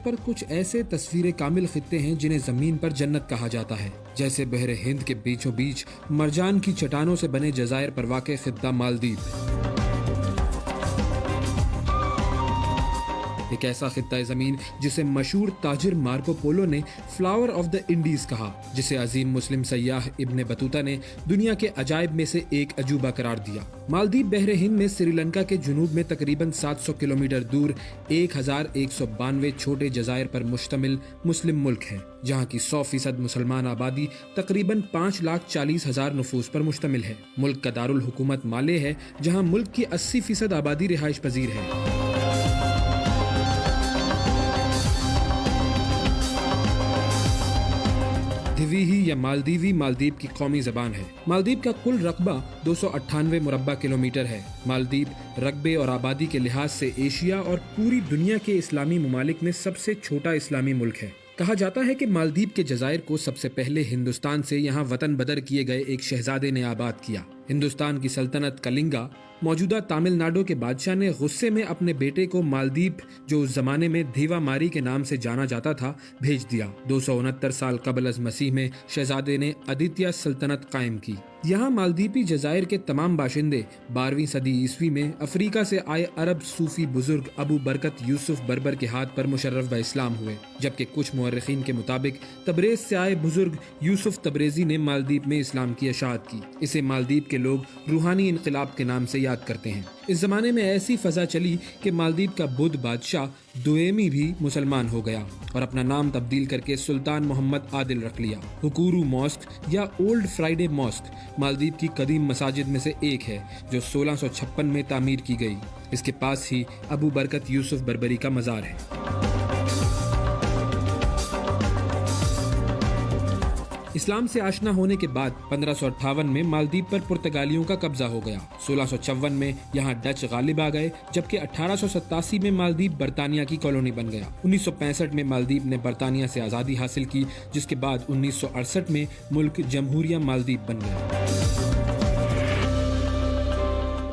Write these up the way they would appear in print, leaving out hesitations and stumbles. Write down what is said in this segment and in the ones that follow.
پر کچھ ایسے تصویر کامل خطے ہیں جنہیں زمین پر جنت کہا جاتا ہے، جیسے بحر ہند کے بیچوں بیچ مرجان کی چٹانوں سے بنے جزائر پر واقع خطہ مالدیپ۔ ایک ایسا خطہ زمین جسے مشہور تاجر مارکو پولو نے فلاور آف دا انڈیز کہا، جسے عظیم مسلم سیاح ابن بطوطہ نے دنیا کے عجائب میں سے ایک عجوبہ قرار دیا۔ مالدیپ بحر ہند میں سری لنکا کے جنوب میں تقریباً 700 کلومیٹر دور 1192 چھوٹے جزائر پر مشتمل مسلم ملک ہے، جہاں کی 100% مسلمان آبادی تقریباً 5,40,000 نفوس پر مشتمل ہے۔ ملک کا دارالحکومت مالے ہے، جہاں ملک کی 80% آبادی رہائش پذیر ہے۔ دھویہی یا مالدیوی مالدیپ کی قومی زبان ہے۔ مالدیپ کا کل رقبہ 298 مربع کلومیٹر ہے۔ مالدیپ رقبے اور آبادی کے لحاظ سے ایشیا اور پوری دنیا کے اسلامی ممالک میں سب سے چھوٹا اسلامی ملک ہے۔ کہا جاتا ہے کہ مالدیپ کے جزائر کو سب سے پہلے ہندوستان سے یہاں وطن بدر کیے گئے ایک شہزادے نے آباد کیا۔ ہندوستان کی سلطنت کلنگا، موجودہ تامل ناڈو کے بادشاہ نے غصے میں اپنے بیٹے کو مالدیپ، جو اس زمانے میں دھیوا ماری کے نام سے جانا جاتا تھا، بھیج دیا۔ 269 سال قبل از مسیح میں شہزادے نے آدتیہ سلطنت قائم کی۔ یہاں مالدیپی جزائر کے تمام باشندے 12ویں صدی عیسوی میں افریقہ سے آئے عرب صوفی بزرگ ابو برکت یوسف بربر کے ہاتھ پر مشرف باسلام ہوئے، جبکہ کچھ مورخین کے مطابق تبریز سے آئے بزرگ یوسف تبریزی نے مالدیپ میں اسلام کی اشاعت کی۔ اسے مالدیپ کے لوگ روحانی انقلاب کے نام سے یاد کرتے ہیں۔ اس زمانے میں ایسی فضا چلی کہ مالدیپ کا بدھ بادشاہ دوئمی بھی مسلمان ہو گیا اور اپنا نام تبدیل کر کے سلطان محمد عادل رکھ لیا۔ ہکورو ماسک یا اولڈ فرائیڈے ماسک مالدیپ کی قدیم مساجد میں سے ایک ہے، جو 1656 میں تعمیر کی گئی۔ اس کے پاس ہی ابو برکت یوسف بربری کا مزار ہے۔ اسلام سے آشنا ہونے کے بعد 1558 میں مالدیپ پر پرتگالیوں کا قبضہ ہو گیا۔ 1654 میں یہاں ڈچ غالب آ گئے، جبکہ 1887 میں مالدیپ برطانیہ کی کالونی بن گیا۔ 1965 میں مالدیپ نے برطانیہ سے آزادی حاصل کی، جس کے بعد 1968 میں ملک جمہوریہ مالدیپ بن گیا۔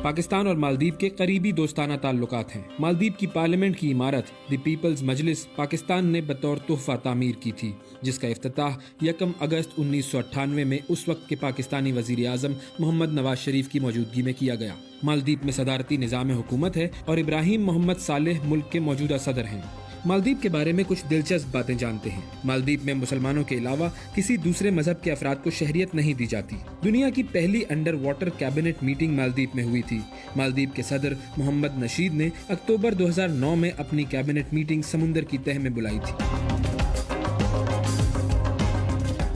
پاکستان اور مالدیپ کے قریبی دوستانہ تعلقات ہیں۔ مالدیپ کی پارلیمنٹ کی عمارت دی پیپلز مجلس پاکستان نے بطور تحفہ تعمیر کی تھی، جس کا افتتاح 1 اگست 1998 میں اس وقت کے پاکستانی وزیر اعظم محمد نواز شریف کی موجودگی میں کیا گیا۔ مالدیپ میں صدارتی نظام حکومت ہے اور ابراہیم محمد صالح ملک کے موجودہ صدر ہیں۔ مالدیپ کے بارے میں کچھ دلچسپ باتیں جانتے ہیں۔ مالدیپ میں مسلمانوں کے علاوہ کسی دوسرے مذہب کے افراد کو شہریت نہیں دی جاتی۔ دنیا کی پہلی under water cabinet meeting Maldives میں ہوئی تھی۔ مالدیپ کے صدر محمد نشید نے اکتوبر 2009 میں اپنی کیبنٹ میٹنگ سمندر کی تہہ میں بلائی تھی۔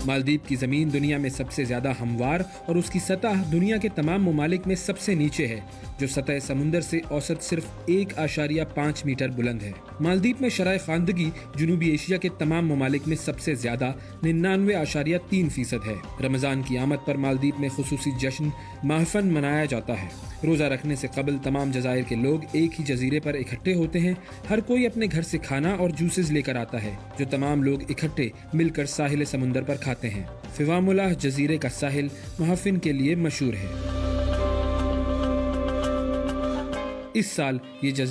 مالدیپ کی زمین دنیا میں سب سے زیادہ ہموار اور اس کی سطح دنیا کے تمام ممالک میں سب سے نیچے ہے، جو سطح سمندر سے اوسط صرف 1.5 میٹر بلند ہے۔ مالدیپ میں شرح خواندگی جنوبی ایشیا کے تمام ممالک میں سب سے زیادہ 99.3% ہے۔ رمضان کی آمد پر مالدیپ میں خصوصی جشن محفن منایا جاتا ہے۔ روزہ رکھنے سے قبل تمام جزائر کے لوگ ایک ہی جزیرے پر اکٹھے ہوتے ہیں۔ ہر کوئی اپنے گھر سے کھانا اور جوسز لے کر آتا ہے، جو تمام لوگ اکٹھے مل کر ساحل سمندر پر کھاتے ہیں۔ فوام اللہ جزیرے کا ساحل محفن کے لیے مشہور ہے۔ اس سال یہ جزیرہ